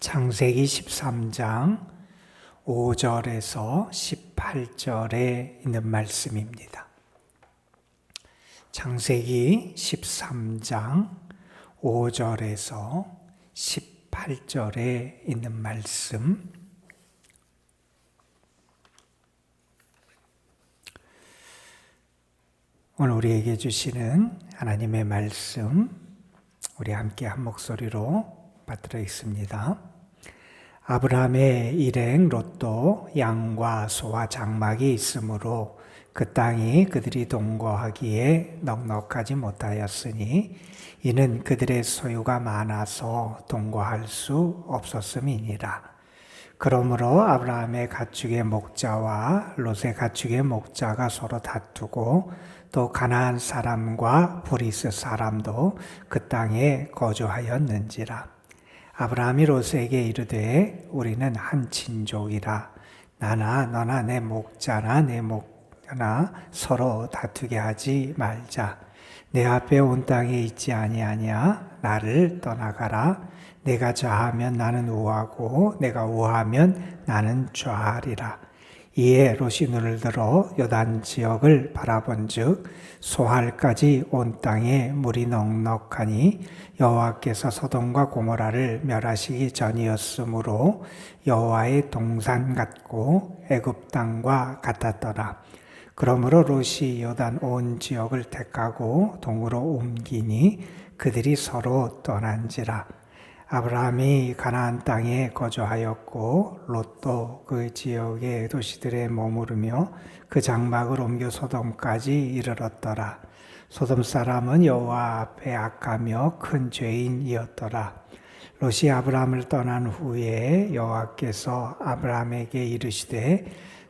창세기 13장 5절에서 18절에 있는 말씀입니다. 창세기 13장 5절에서 18절에 있는 말씀, 오늘 우리에게 주시는 하나님의 말씀, 우리 함께 한 목소리로 받들어 있습니다. 아브라함의 일행 롯도 양과 소와 장막이 있으므로 그 땅이 그들이 동거하기에 넉넉하지 못하였으니 이는 그들의 소유가 많아서 동거할 수 없었음이니라. 그러므로 아브라함의 가축의 목자와 롯의 가축의 목자가 서로 다투고 또 가나안 사람과 브리스 사람도 그 땅에 거주하였는지라. 아브라함이 롯에게 이르되 우리는 한 친족이라. 나나 너나 내 목자나 내 목자나 서로 다투게 하지 말자. 내 앞에 온 땅에 있지 아니하냐. 나를 떠나가라. 내가 좌하면 나는 우하고 내가 우하면 나는 좌하리라. 이에 롯이 눈을 들어 요단 지역을 바라본즉 소할까지 온 땅에 물이 넉넉하니 여호와께서 소돔과 고모라를 멸하시기 전이었으므로 여호와의 동산 같고 애굽 땅과 같았더라. 그러므로 롯이 요단 온 지역을 택하고 동으로 옮기니 그들이 서로 떠난지라. 아브라함이 가나안 땅에 거주하였고 롯도 그 지역의 도시들에 머무르며 그 장막을 옮겨 소돔까지 이르렀더라. 소돔 사람은 여호와 앞에 악하며 큰 죄인이었더라. 롯이 아브라함을 떠난 후에 여호와께서 아브라함에게 이르시되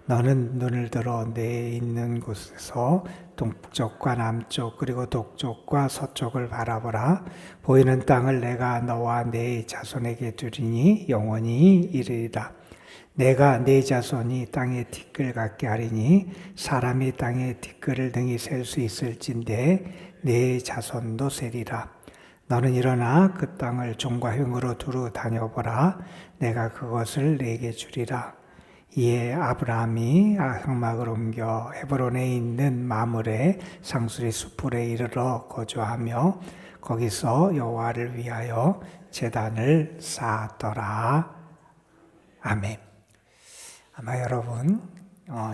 너는 눈을 들어 내 있는 곳에서 동쪽과 남쪽 그리고 동쪽과 서쪽을 바라보라. 보이는 땅을 내가 너와 네 자손에게 주리니 영원히 이르리라. 내가 네 자손이 땅의 티끌 같게 하리니 사람이 땅의 티끌을 등이 셀 수 있을진데 네 자손도 세리라. 너는 일어나 그 땅을 종과 흉으로 두루 다녀보라. 내가 그것을 네게 주리라. 이에 아브라함이 장막을 옮겨 헤브론에 있는 마므레 상수리 숲에 이르러 거주하며 거기서 여호와를 위하여 제단을 쌓았더라. 아멘. 아마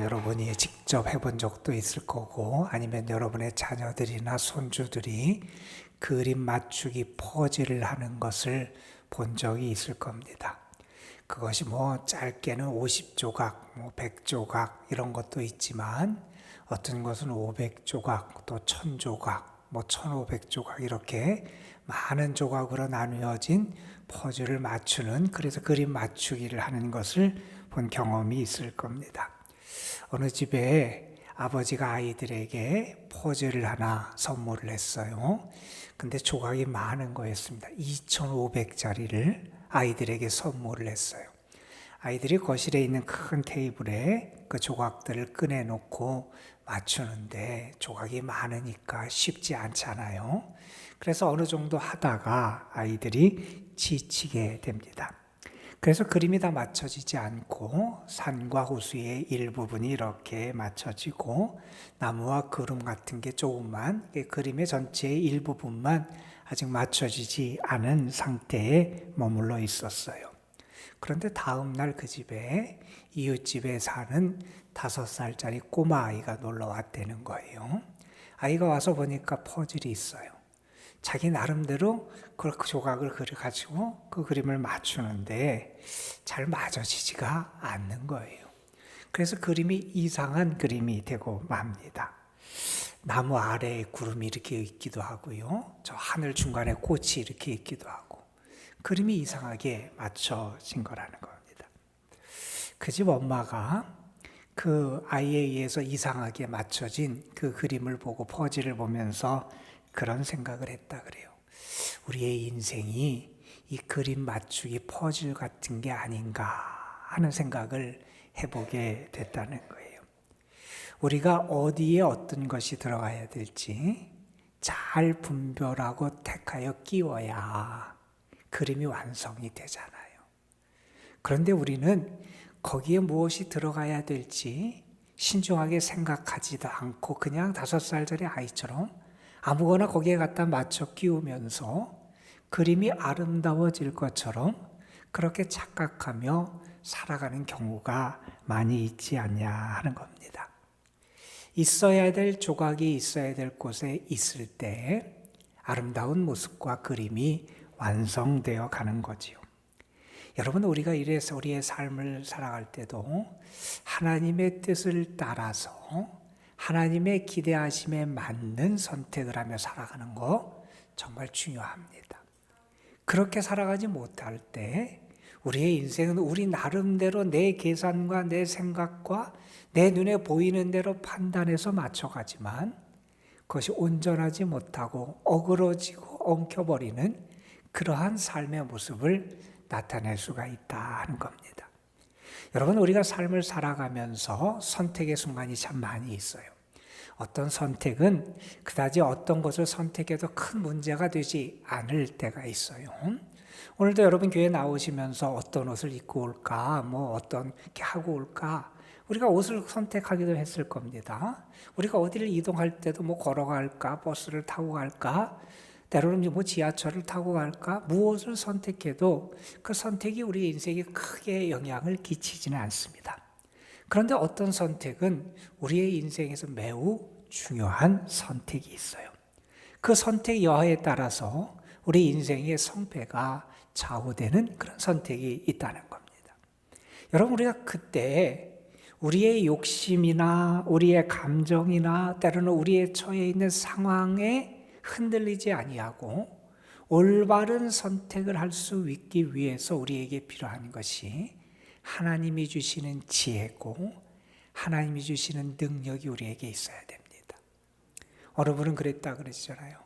여러분이 직접 해본 적도 있을 거고 아니면 여러분의 자녀들이나 손주들이 그림 맞추기 퍼즐을 하는 것을 본 적이 있을 겁니다. 그것이 짧게는 50조각, 100조각 이런 것도 있지만 어떤 것은 500조각, 또 1000조각, 1500조각 이렇게 많은 조각으로 나누어진 퍼즐을 맞추는, 그래서 그림 맞추기를 하는 것을 본 경험이 있을 겁니다. 어느 집에 아버지가 아이들에게 퍼즐을 하나 선물을 했어요. 근데 조각이 많은 거였습니다. 2500짜리를 아이들에게 선물을 했어요. 아이들이 거실에 있는 큰 테이블에 그 조각들을 꺼내놓고 맞추는데 조각이 많으니까 쉽지 않잖아요. 그래서 어느 정도 하다가 아이들이 지치게 됩니다. 그래서 그림이 다 맞춰지지 않고 산과 호수의 일부분이 이렇게 맞춰지고 나무와 구름 같은 게 조금만, 그림의 전체의 일부분만 아직 맞춰지지 않은 상태에 머물러 있었어요. 그런데 다음 날 그 집에 이웃집에 사는 5살짜리 꼬마 아이가 놀러 왔다는 거예요. 아이가 와서 보니까 퍼즐이 있어요. 자기 나름대로 그 조각을 가지고 그 그림을 맞추는데 잘 맞아지지가 않는 거예요. 그래서 그림이 이상한 그림이 되고 맙니다. 나무 아래에 구름이 이렇게 있기도 하고요. 저 하늘 중간에 꽃이 이렇게 있기도 하고 그림이 이상하게 맞춰진 거라는 겁니다. 그 집 엄마가 그 아이에 의해서 이상하게 맞춰진 그 그림을 보고 퍼즐을 보면서 그런 생각을 했다 그래요. 우리의 인생이 이 그림 맞추기 퍼즐 같은 게 아닌가 하는 생각을 해보게 됐다는 거예요. 우리가 어디에 어떤 것이 들어가야 될지 잘 분별하고 택하여 끼워야 그림이 완성이 되잖아요. 그런데 우리는 거기에 무엇이 들어가야 될지 신중하게 생각하지도 않고 그냥 5살짜리 아이처럼 아무거나 거기에 갖다 맞춰 끼우면서 그림이 아름다워질 것처럼 그렇게 착각하며 살아가는 경우가 많이 있지 않냐 하는 겁니다. 있어야 될 조각이 있어야 될 곳에 있을 때 아름다운 모습과 그림이 완성되어 가는 거지요. 여러분, 우리가 이래서 우리의 삶을 살아갈 때도 하나님의 뜻을 따라서 하나님의 기대하심에 맞는 선택을 하며 살아가는 거 정말 중요합니다. 그렇게 살아가지 못할 때 우리의 인생은 우리 나름대로 내 계산과 내 생각과 내 눈에 보이는 대로 판단해서 맞춰가지만 그것이 온전하지 못하고 어그러지고 엉켜버리는 그러한 삶의 모습을 나타낼 수가 있다는 겁니다. 여러분, 우리가 삶을 살아가면서 선택의 순간이 참 많이 있어요. 어떤 선택은 그다지 어떤 것을 선택해도 큰 문제가 되지 않을 때가 있어요. 오늘도 여러분 교회 나오시면서 어떤 옷을 입고 올까, 어떤 게 하고 올까, 우리가 옷을 선택하기도 했을 겁니다. 우리가 어디를 이동할 때도 걸어갈까, 버스를 타고 갈까, 때로는 지하철을 타고 갈까, 무엇을 선택해도 그 선택이 우리 인생에 크게 영향을 끼치지는 않습니다. 그런데 어떤 선택은 우리의 인생에서 매우 중요한 선택이 있어요. 그 선택 여하에 따라서 우리 인생의 성패가 좌우되는 그런 선택이 있다는 겁니다. 여러분, 우리가 그때 우리의 욕심이나 우리의 감정이나 때로는 우리의 처해 있는 상황에 흔들리지 아니하고 올바른 선택을 할 수 있기 위해서 우리에게 필요한 것이 하나님이 주시는 지혜고 하나님이 주시는 능력이 우리에게 있어야 됩니다. 어느 분은 그랬다 그러시잖아요.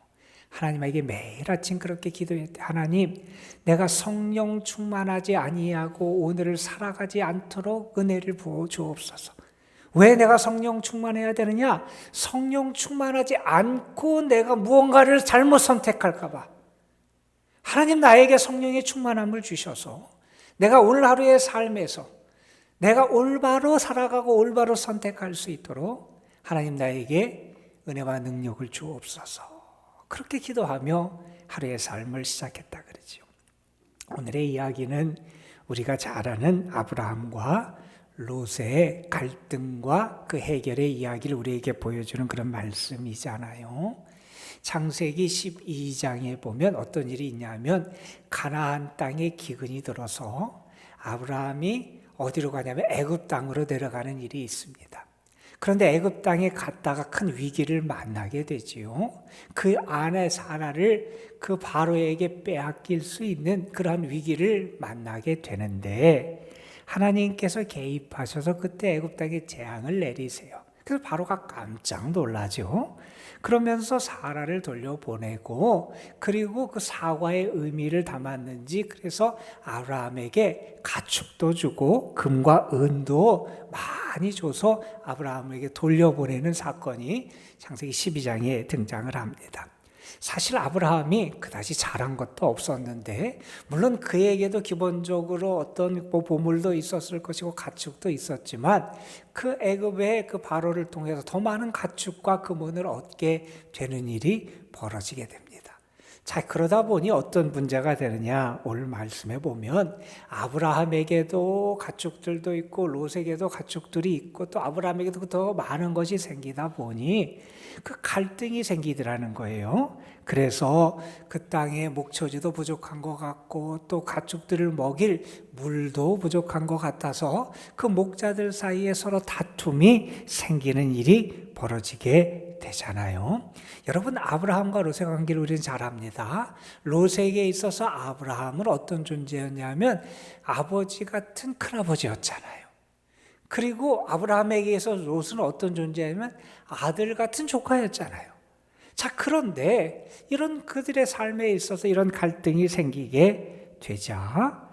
하나님에게 매일 아침 그렇게 기도했대. 하나님, 내가 성령 충만하지 아니하고 오늘을 살아가지 않도록 은혜를 부어 주옵소서. 왜 내가 성령 충만해야 되느냐? 성령 충만하지 않고 내가 무언가를 잘못 선택할까 봐. 하나님, 나에게 성령의 충만함을 주셔서 내가 오늘 하루의 삶에서 내가 올바로 살아가고 올바로 선택할 수 있도록 하나님, 나에게 은혜와 능력을 주옵소서. 그렇게 기도하며 하루의 삶을 시작했다 그러지요. 오늘의 이야기는 우리가 잘 아는 아브라함과 롯의 갈등과 그 해결의 이야기를 우리에게 보여주는 그런 말씀이잖아요. 창세기 12장에 보면 어떤 일이 있냐면 가나안 땅에 기근이 들어서 아브라함이 어디로 가냐면 애굽 땅으로 내려가는 일이 있습니다. 그런데 애굽 땅에 갔다가 큰 위기를 만나게 되지요. 그 아내 사라를 그 바로에게 빼앗길 수 있는 그런 위기를 만나게 되는데 하나님께서 개입하셔서 그때 애굽 땅에 재앙을 내리세요. 그래서 바로가 깜짝 놀라죠. 그러면서 사라를 돌려보내고 그리고 그 사과의 의미를 담았는지 그래서 아브라함에게 가축도 주고 금과 은도 많이 줘서 아브라함에게 돌려보내는 사건이 창세기 12장에 등장을 합니다. 사실 아브라함이 그다지 잘한 것도 없었는데 물론 그에게도 기본적으로 어떤 보물도 있었을 것이고 가축도 있었지만 그 애굽의 그 바로를 통해서 더 많은 가축과 금은을 얻게 되는 일이 벌어지게 됩니다. 자, 그러다 보니 어떤 문제가 되느냐, 오늘 말씀해 보면 아브라함에게도 가축들도 있고 롯에게도 가축들이 있고 또 아브라함에게도 더 많은 것이 생기다 보니 그 갈등이 생기더라는 거예요. 그래서 그 땅에 목초지도 부족한 것 같고 또 가축들을 먹일 물도 부족한 것 같아서 그 목자들 사이에 서로 다툼이 생기는 일이 벌어지게 되잖아요. 여러분, 아브라함과 롯의 관계를 우리는 잘 압니다. 롯에게 있어서 아브라함은 어떤 존재였냐면 아버지 같은 큰아버지였잖아요. 그리고 아브라함에게서 롯은 어떤 존재냐면 아들 같은 조카였잖아요. 자, 그런데 이런 그들의 삶에 있어서 이런 갈등이 생기게 되자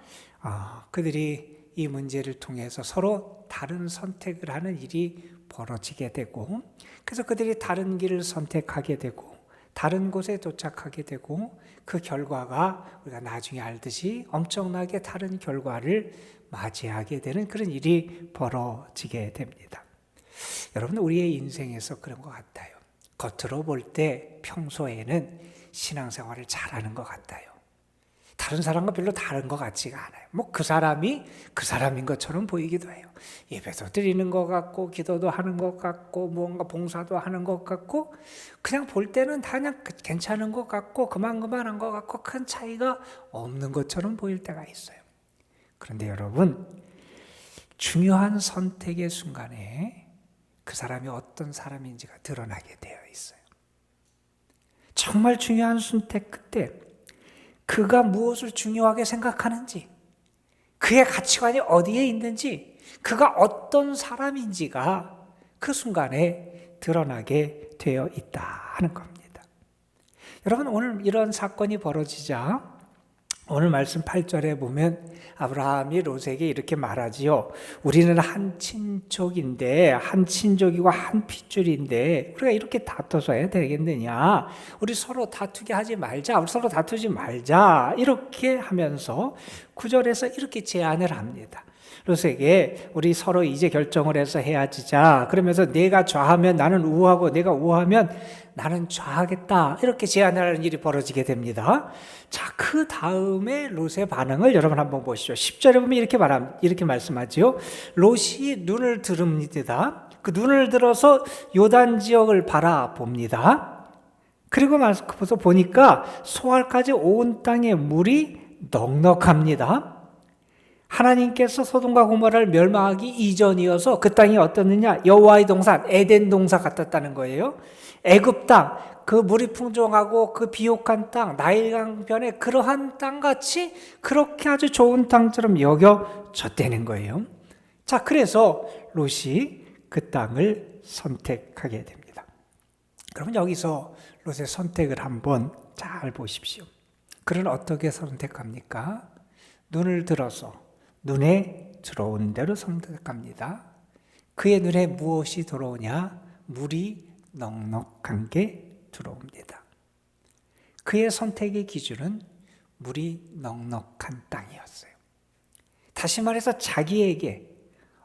그들이 이 문제를 통해서 서로 다른 선택을 하는 일이 벌어지게 되고 그래서 그들이 다른 길을 선택하게 되고 다른 곳에 도착하게 되고 그 결과가 우리가 나중에 알듯이 엄청나게 다른 결과를 맞이하게 되는 그런 일이 벌어지게 됩니다. 여러분, 우리의 인생에서 그런 것 같아요. 겉으로 볼 때 평소에는 신앙생활을 잘하는 것 같아요. 다른 사람과 별로 다른 것 같지가 않아요. 그 사람이 그 사람인 것처럼 보이기도 해요. 예배도 드리는 것 같고, 기도도 하는 것 같고, 무언가 봉사도 하는 것 같고, 그냥 볼 때는 다 그냥 괜찮은 것 같고, 그만한 것 같고, 큰 차이가 없는 것처럼 보일 때가 있어요. 그런데 여러분, 중요한 선택의 순간에 그 사람이 어떤 사람인지가 드러나게 되어 있어요. 정말 중요한 선택 그때 그가 무엇을 중요하게 생각하는지, 그의 가치관이 어디에 있는지, 그가 어떤 사람인지가 그 순간에 드러나게 되어 있다 하는 겁니다. 여러분, 오늘 이런 사건이 벌어지자 오늘 말씀 8절에 보면 아브라함이 롯에게 이렇게 말하지요. 우리는 한 친족인데, 한 친족이고 한 핏줄인데 우리가 이렇게 다퉈서 해야 되겠느냐? 우리 서로 다투게 하지 말자. 우리 서로 다투지 말자. 이렇게 하면서 9절에서 이렇게 제안을 합니다. 롯에게 우리 서로 이제 결정을 해서 헤어지자. 그러면서 내가 좌하면 나는 우하고 내가 우하면 나는 좌하겠다. 이렇게 제안하는 일이 벌어지게 됩니다. 자, 그 다음에 롯의 반응을 여러분 한번 보시죠. 10절에 보면 이렇게 말씀하지요. 롯이 눈을 들읍니다. 그 눈을 들어서 요단 지역을 바라봅니다. 그리고 보니까 소알까지 온 땅에 물이 넉넉합니다. 하나님께서 소돔과 고모라를 멸망하기 이전이어서 그 땅이 어떻느냐? 여호와의 동산, 에덴 동산 같았다는 거예요. 애굽 땅, 그 물이 풍족하고 그 비옥한 땅, 나일강변의 그러한 땅같이 그렇게 아주 좋은 땅처럼 여겨졌다는 거예요. 자, 그래서 롯이 그 땅을 선택하게 됩니다. 그러면 여기서 롯의 선택을 한번 잘 보십시오. 그는 어떻게 선택합니까? 눈을 들어서 눈에 들어온 대로 선택합니다. 그의 눈에 무엇이 들어오냐? 물이 넉넉한 게 들어옵니다. 그의 선택의 기준은 물이 넉넉한 땅이었어요. 다시 말해서 자기에게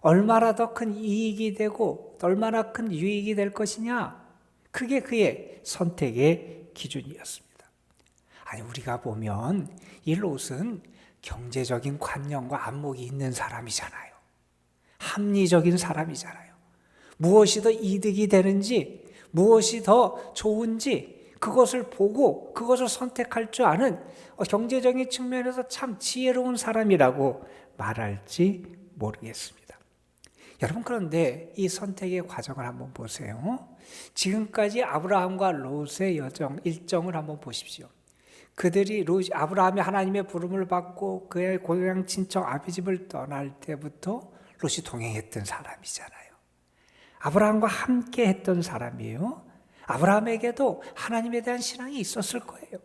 얼마나 더 큰 이익이 되고 얼마나 큰 유익이 될 것이냐? 그게 그의 선택의 기준이었습니다. 아니, 우리가 보면 이 롯은 경제적인 관념과 안목이 있는 사람이잖아요. 합리적인 사람이잖아요. 무엇이 더 이득이 되는지, 무엇이 더 좋은지 그것을 보고 그것을 선택할 줄 아는 경제적인 측면에서 참 지혜로운 사람이라고 말할지 모르겠습니다. 여러분, 그런데 이 선택의 과정을 한번 보세요. 지금까지 아브라함과 롯의 일정을 한번 보십시오. 그들이 아브라함이 하나님의 부름을 받고 그의 고향 친척 아비집을 떠날 때부터 롯이 동행했던 사람이잖아요. 아브라함과 함께 했던 사람이에요. 아브라함에게도 하나님에 대한 신앙이 있었을 거예요.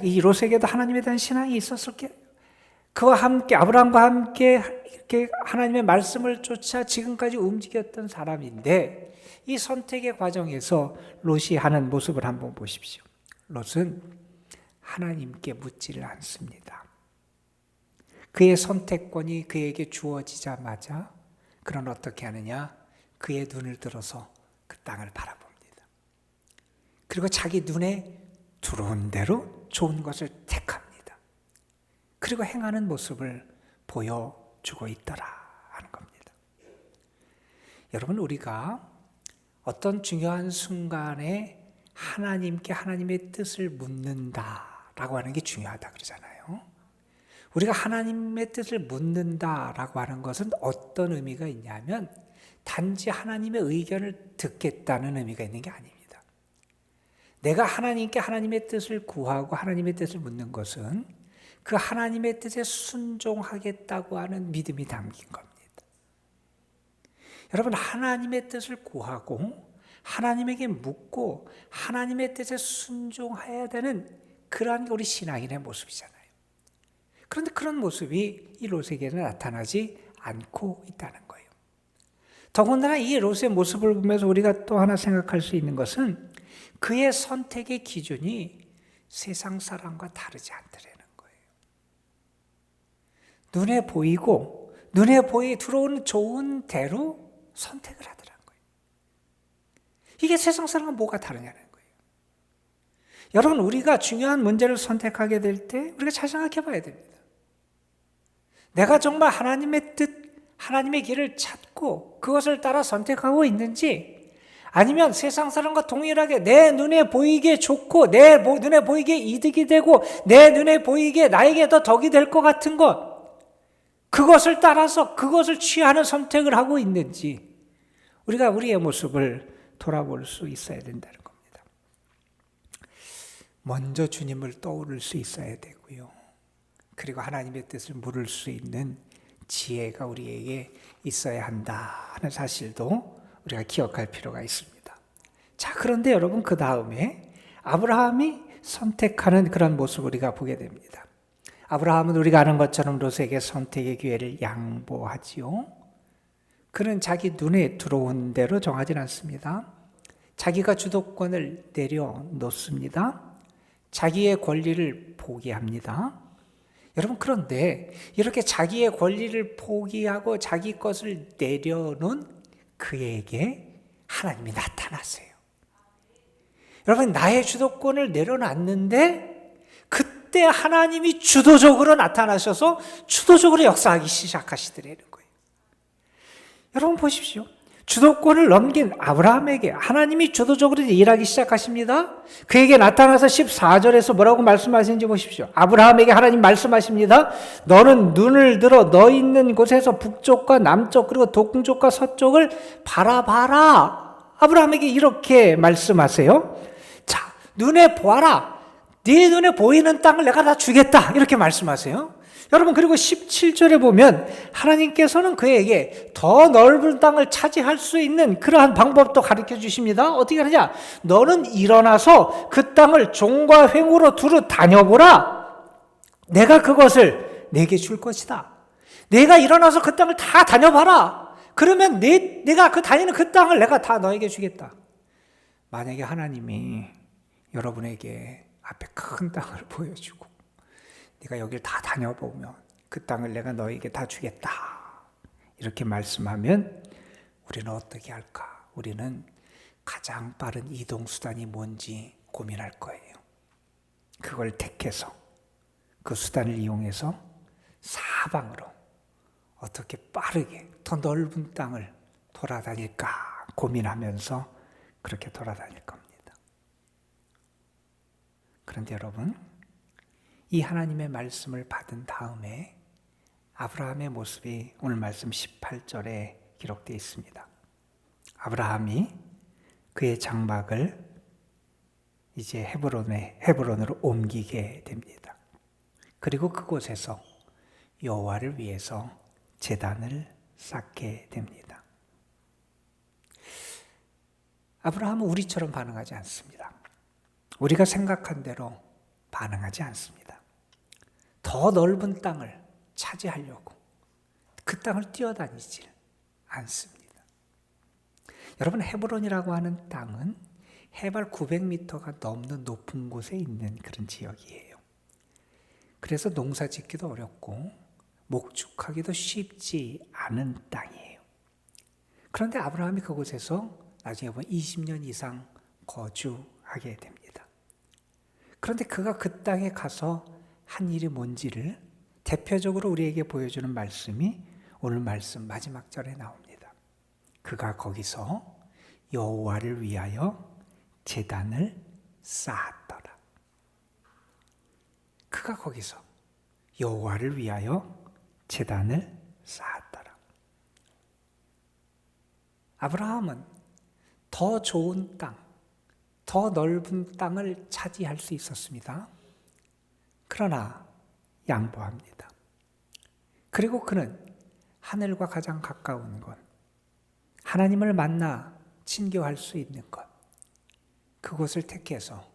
이 롯에게도 하나님에 대한 신앙이 있었을 거예요. 그와 함께, 아브라함과 함께 이렇게 하나님의 말씀을 쫓아 지금까지 움직였던 사람인데, 이 선택의 과정에서 롯이 하는 모습을 한번 보십시오. 롯은 하나님께 묻지를 않습니다. 그의 선택권이 그에게 주어지자마자 그는 어떻게 하느냐? 그의 눈을 들어서 그 땅을 바라봅니다. 그리고 자기 눈에 들어온 대로 좋은 것을 택합니다. 그리고 행하는 모습을 보여주고 있더라 하는 겁니다. 여러분, 우리가 어떤 중요한 순간에 하나님께 하나님의 뜻을 묻는다라고 하는 게 중요하다 그러잖아요. 우리가 하나님의 뜻을 묻는다라고 하는 것은 어떤 의미가 있냐면 단지 하나님의 의견을 듣겠다는 의미가 있는 게 아닙니다. 내가 하나님께 하나님의 뜻을 구하고 하나님의 뜻을 묻는 것은 그 하나님의 뜻에 순종하겠다고 하는 믿음이 담긴 겁니다. 여러분, 하나님의 뜻을 구하고 하나님에게 묻고 하나님의 뜻에 순종해야 되는 그러한 게 우리 신앙인의 모습이잖아요. 그런데 그런 모습이 이 롯에게는 나타나지 않고 있다는 거예요. 더군다나 이 롯의 모습을 보면서 우리가 또 하나 생각할 수 있는 것은 그의 선택의 기준이 세상 사람과 다르지 않더라는 거예요. 눈에 보이고 눈에 들어오는 좋은 대로 선택을 하더라는 거예요. 이게 세상 사람과 뭐가 다르냐는 거예요. 여러분, 우리가 중요한 문제를 선택하게 될 때 우리가 잘 생각해 봐야 됩니다. 내가 정말 하나님의 뜻, 하나님의 길을 찾고 그것을 따라 선택하고 있는지, 아니면 세상 사람과 동일하게 내 눈에 보이게 좋고 내 눈에 보이게 이득이 되고 내 눈에 보이게 나에게 더 덕이 될 것 같은 것, 그것을 따라서 그것을 취하는 선택을 하고 있는지 우리가 우리의 모습을 돌아볼 수 있어야 된다는 겁니다. 먼저 주님을 떠오를 수 있어야 되고요. 그리고 하나님의 뜻을 물을 수 있는 지혜가 우리에게 있어야 한다는 사실도 우리가 기억할 필요가 있습니다. 자, 그런데 여러분, 그 다음에 아브라함이 선택하는 그런 모습을 우리가 보게 됩니다. 아브라함은 우리가 아는 것처럼 롯에게 선택의 기회를 양보하지요. 그는 자기 눈에 들어온 대로 정하지 않습니다. 자기가 주도권을 내려놓습니다. 자기의 권리를 포기합니다. 여러분, 그런데 이렇게 자기의 권리를 포기하고 자기 것을 내려놓은 그에게 하나님이 나타났어요. 여러분, 나의 주도권을 내려놨는데 그때 하나님이 주도적으로 나타나셔서 주도적으로 역사하기 시작하시더라는 거예요. 여러분 보십시오. 주도권을 넘긴 아브라함에게 하나님이 주도적으로 일하기 시작하십니다. 그에게 나타나서 14절에서 뭐라고 말씀하시는지 보십시오. 아브라함에게 하나님 말씀하십니다. 너는 눈을 들어 너 있는 곳에서 북쪽과 남쪽 그리고 동쪽과 서쪽을 바라봐라. 아브라함에게 이렇게 말씀하세요. 자, 눈에 보아라. 네 눈에 보이는 땅을 내가 다 주겠다. 이렇게 말씀하세요. 여러분, 그리고 17절에 보면 하나님께서는 그에게 더 넓은 땅을 차지할 수 있는 그러한 방법도 가르쳐 주십니다. 어떻게 하느냐? 너는 일어나서 그 땅을 종과 횡으로 두루 다녀보라. 내가 그것을 내게 줄 것이다. 내가 일어나서 그 땅을 다 다녀봐라. 그러면 내가 다니는 그 땅을 내가 다 너에게 주겠다. 만약에 하나님이 여러분에게 앞에 큰 땅을 보여주고 네가 여기를 다 다녀보면 그 땅을 내가 너에게 다 주겠다, 이렇게 말씀하면 우리는 어떻게 할까? 우리는 가장 빠른 이동수단이 뭔지 고민할 거예요. 그걸 택해서 그 수단을 이용해서 사방으로 어떻게 빠르게 더 넓은 땅을 돌아다닐까 고민하면서 그렇게 돌아다닐 겁니다. 그런데 여러분, 이 하나님의 말씀을 받은 다음에 아브라함의 모습이 오늘 말씀 18절에 기록되어 있습니다. 아브라함이 그의 장막을 이제 헤브론으로 옮기게 됩니다. 그리고 그곳에서 여호와를 위해서 제단을 쌓게 됩니다. 아브라함은 우리처럼 반응하지 않습니다. 우리가 생각한 대로 반응하지 않습니다. 더 넓은 땅을 차지하려고 그 땅을 뛰어다니질 않습니다. 여러분, 헤브론이라고 하는 땅은 해발 900m가 넘는 높은 곳에 있는 그런 지역이에요. 그래서 농사 짓기도 어렵고 목축하기도 쉽지 않은 땅이에요. 그런데 아브라함이 그곳에서 나중에 보면 20년 이상 거주하게 됩니다. 그런데 그가 그 땅에 가서 한 일이 뭔지를 대표적으로 우리에게 보여주는 말씀이 오늘 말씀 마지막 절에 나옵니다. 그가 거기서 여호와를 위하여 제단을 쌓았더라. 그가 거기서 여호와를 위하여 제단을 쌓았더라. 아브라함은 더 좋은 땅, 더 넓은 땅을 차지할 수 있었습니다. 그러나 양보합니다. 그리고 그는 하늘과 가장 가까운 것, 하나님을 만나 친교할 수 있는 것, 그곳을 택해서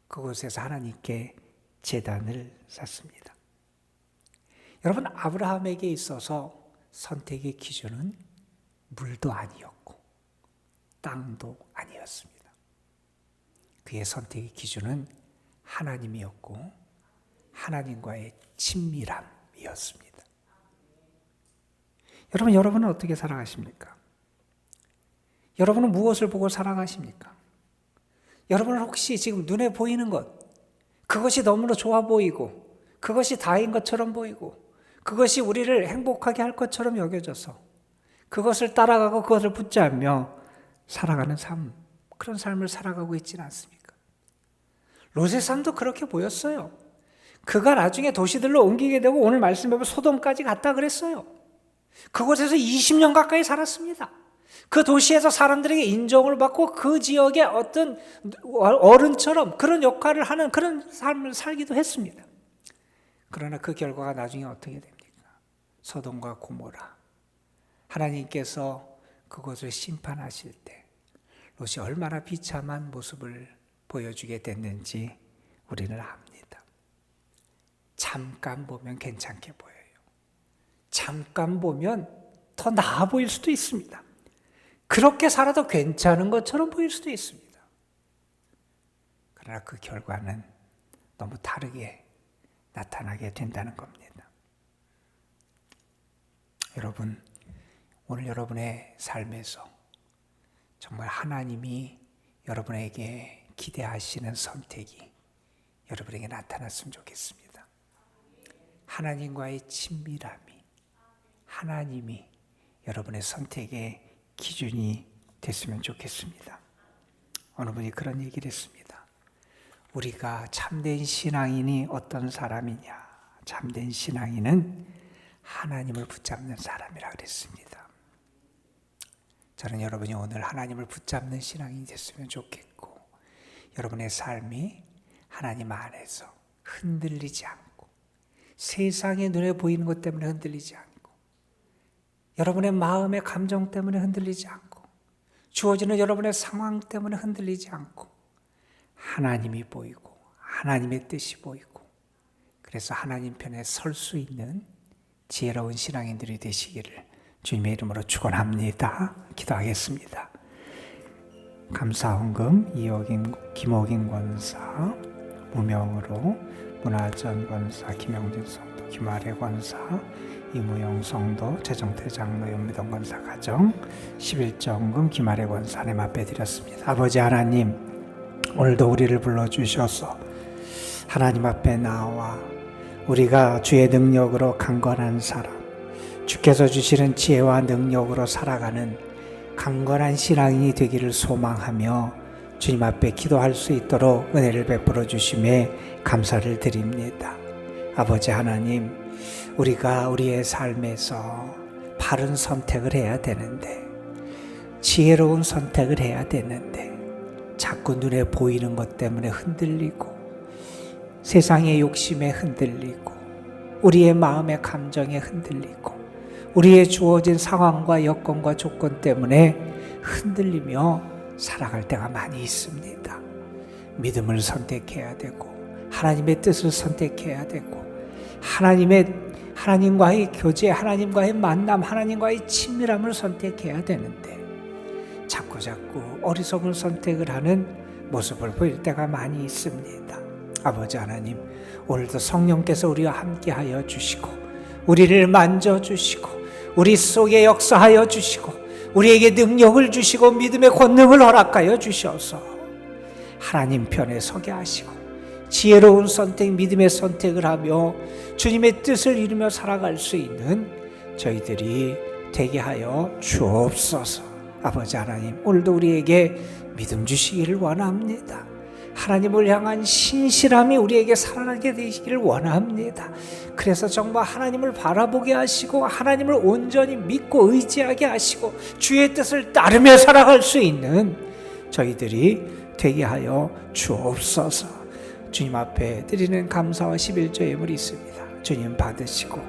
그곳에서 하나님께 제단을 쌓습니다. 여러분, 아브라함에게 있어서 선택의 기준은 물도 아니었고 땅도 아니었습니다. 그의 선택의 기준은 하나님이었고 하나님과의 친밀함이었습니다. 여러분은 어떻게 살아가십니까? 여러분은 무엇을 보고 살아가십니까? 여러분은 혹시 지금 눈에 보이는 것, 그것이 너무나 좋아 보이고 그것이 다인 것처럼 보이고 그것이 우리를 행복하게 할 것처럼 여겨져서 그것을 따라가고 그것을 붙잡으며 살아가는 삶, 그런 삶을 살아가고 있지는 않습니까? 롯의 삶도 그렇게 보였어요. 그가 나중에 도시들로 옮기게 되고 오늘 말씀해보면 소돔까지 갔다 그랬어요. 그곳에서 20년 가까이 살았습니다. 그 도시에서 사람들에게 인정을 받고 그 지역의 어떤 어른처럼 그런 역할을 하는 그런 삶을 살기도 했습니다. 그러나 그 결과가 나중에 어떻게 됩니까? 소돔과 고모라. 하나님께서 그것을 심판하실 때 롯이 얼마나 비참한 모습을 보여주게 됐는지 우리는 압니다. 잠깐 보면 괜찮게 보여요. 잠깐 보면 더 나아 보일 수도 있습니다. 그렇게 살아도 괜찮은 것처럼 보일 수도 있습니다. 그러나 그 결과는 너무 다르게 나타나게 된다는 겁니다. 여러분, 오늘 여러분의 삶에서 정말 하나님이 여러분에게 기대하시는 선택이 여러분에게 나타났으면 좋겠습니다. 하나님과의 친밀함이 하나님이 여러분의 선택의 기준이 됐으면 좋겠습니다. 어느 분이 그런 얘기를 했습니다. 우리가 참된 신앙인이 어떤 사람이냐? 참된 신앙인은 하나님을 붙잡는 사람이라 그랬습니다. 저는 여러분이 오늘 하나님을 붙잡는 신앙인이 됐으면 좋겠고 여러분의 삶이 하나님 안에서 흔들리지 않고 세상의 눈에 보이는 것 때문에 흔들리지 않고 여러분의 마음의 감정 때문에 흔들리지 않고 주어지는 여러분의 상황 때문에 흔들리지 않고 하나님이 보이고 하나님의 뜻이 보이고 그래서 하나님 편에 설 수 있는 지혜로운 신앙인들이 되시기를 주님의 이름으로 축원합니다. 기도하겠습니다. 감사헌금 김옥인 권사, 무명으로 문화전 권사, 김영진 성도, 김아래 권사, 이무영 성도, 최정태 장로, 연미동 권사 가정, 11정금 김아래 권사 하나님 앞에 드렸습니다. 아버지 하나님, 오늘도 우리를 불러주셔서 하나님 앞에 나와 우리가 주의 능력으로 강건한 사람, 주께서 주시는 지혜와 능력으로 살아가는 강건한 신앙인이 되기를 소망하며 주님 앞에 기도할 수 있도록 은혜를 베풀어 주심에 감사를 드립니다. 아버지 하나님, 우리가 우리의 삶에서 바른 선택을 해야 되는데 지혜로운 선택을 해야 되는데 자꾸 눈에 보이는 것 때문에 흔들리고 세상의 욕심에 흔들리고 우리의 마음의 감정에 흔들리고 우리의 주어진 상황과 여건과 조건 때문에 흔들리며 살아갈 때가 많이 있습니다. 믿음을 선택해야 되고 하나님의 뜻을 선택해야 되고 하나님과의 교제, 하나님과의 만남, 하나님과의 친밀함을 선택해야 되는데 자꾸 어리석은 선택을 하는 모습을 보일 때가 많이 있습니다. 아버지 하나님, 오늘도 성령께서 우리와 함께하여 주시고 우리를 만져주시고 우리 속에 역사하여 주시고 우리에게 능력을 주시고 믿음의 권능을 허락하여 주셔서 하나님 편에 서게 하시고 지혜로운 선택, 믿음의 선택을 하며 주님의 뜻을 이루며 살아갈 수 있는 저희들이 되게 하여 주옵소서. 아버지 하나님, 오늘도 우리에게 믿음 주시기를 원합니다. 하나님을 향한 신실함이 우리에게 살아나게 되시기를 원합니다. 그래서 정말 하나님을 바라보게 하시고 하나님을 온전히 믿고 의지하게 하시고 주의 뜻을 따르며 살아갈 수 있는 저희들이 되게 하여 주옵소서. 주님 앞에 드리는 감사와 11조 예물이 있습니다. 주님 받으시고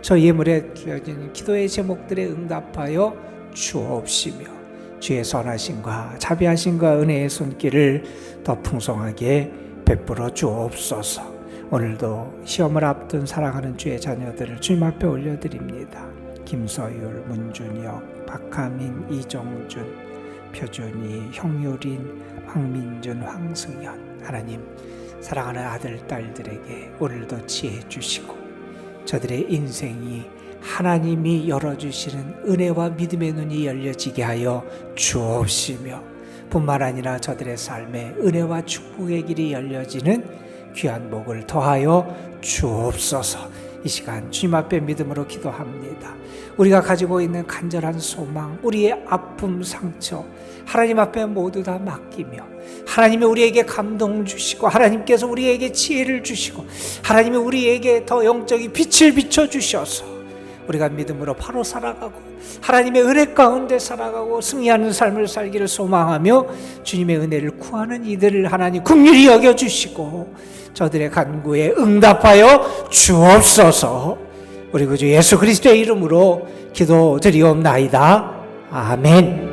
저 예물에 드려진 기도의 제목들에 응답하여 주옵시며 주의 선하심과 자비하심과 은혜의 손길을 더 풍성하게 베풀어 주옵소서. 오늘도 시험을 앞둔 사랑하는 주의 자녀들을 주님 앞에 올려드립니다. 김서율, 문준혁, 박하민, 이정준, 표준이, 형유린, 황민준, 황승현, 하나님 사랑하는 아들, 딸들에게 오늘도 지혜 주시고 저들의 인생이 하나님이 열어주시는 은혜와 믿음의 눈이 열려지게 하여 주옵시며 뿐만 아니라 저들의 삶에 은혜와 축복의 길이 열려지는 귀한 복을 더하여 주옵소서. 이 시간 주님 앞에 믿음으로 기도합니다. 우리가 가지고 있는 간절한 소망, 우리의 아픔, 상처 하나님 앞에 모두 다 맡기며 하나님이 우리에게 감동 주시고 하나님께서 우리에게 지혜를 주시고 하나님이 우리에게 더 영적인 빛을 비춰주셔서 우리가 믿음으로 바로 살아가고 하나님의 은혜 가운데 살아가고 승리하는 삶을 살기를 소망하며 주님의 은혜를 구하는 이들을 하나님 긍휼히 여겨주시고 저들의 간구에 응답하여 주옵소서. 우리 구주 예수 그리스도의 이름으로 기도드리옵나이다. 아멘.